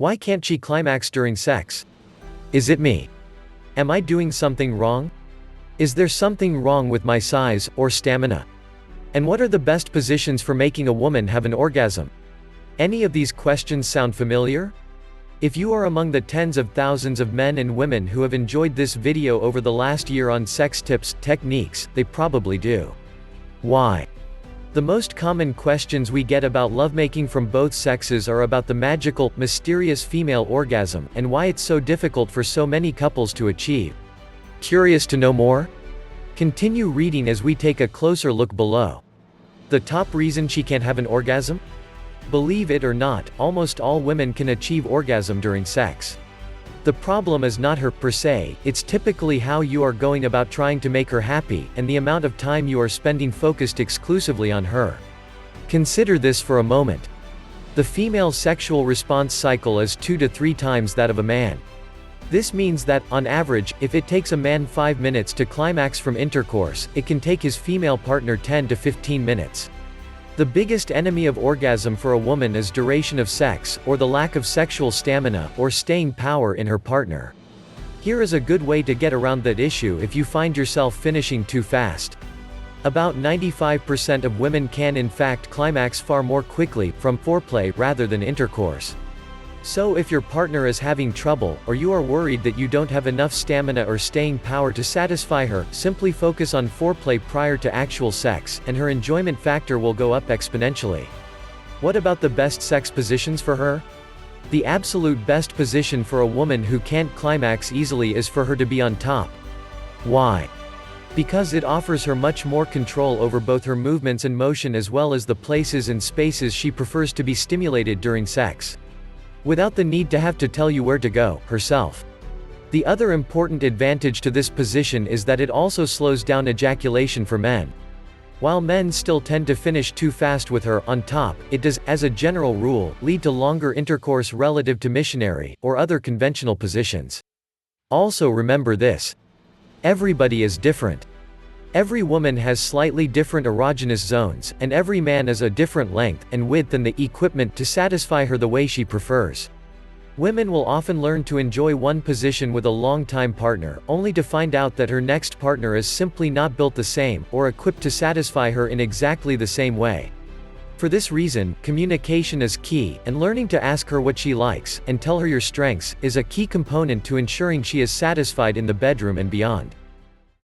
Why can't she climax during sex? Is it me? Am I doing something wrong? Is there something wrong with my size or stamina? And what are the best positions for making a woman have an orgasm? Any of these questions sound familiar? If you are among the tens of thousands of men and women who have enjoyed this video over the last year on sex tips, techniques, they probably do. Why? The most common questions we get about lovemaking from both sexes are about the magical, mysterious female orgasm, and why it's so difficult for so many couples to achieve. Curious to know more? Continue reading as we take a closer look below. The top reason she can't have an orgasm? Believe it or not, almost all women can achieve orgasm during sex. The problem is not her, per se, it's typically how you are going about trying to make her happy, and the amount of time you are spending focused exclusively on her. Consider this for a moment. The female sexual response cycle is 2 to 3 times that of a man. This means that, on average, if it takes a man 5 minutes to climax from intercourse, it can take his female partner 10 to 15 minutes. The biggest enemy of orgasm for a woman is duration of sex, or the lack of sexual stamina, or staying power in her partner. Here is a good way to get around that issue if you find yourself finishing too fast. About 95% of women can in fact climax far more quickly, from foreplay rather than intercourse. So if your partner is having trouble, or you are worried that you don't have enough stamina or staying power to satisfy her, simply focus on foreplay prior to actual sex, and her enjoyment factor will go up exponentially. What about the best sex positions for her? The absolute best position for a woman who can't climax easily is for her to be on top. Why? Because it offers her much more control over both her movements and motion as well as the places and spaces she prefers to be stimulated during sex, without the need to have to tell you where to go, herself. The other important advantage to this position is that it also slows down ejaculation for men. While men still tend to finish too fast with her on top, it does, as a general rule, lead to longer intercourse relative to missionary, or other conventional positions. Also remember this. Everybody is different. Every woman has slightly different erogenous zones, and every man is a different length and width and the equipment to satisfy her the way she prefers. Women will often learn to enjoy one position with a long-time partner, only to find out that her next partner is simply not built the same, or equipped to satisfy her in exactly the same way. For this reason, communication is key, and learning to ask her what she likes, and tell her your strengths, is a key component to ensuring she is satisfied in the bedroom and beyond.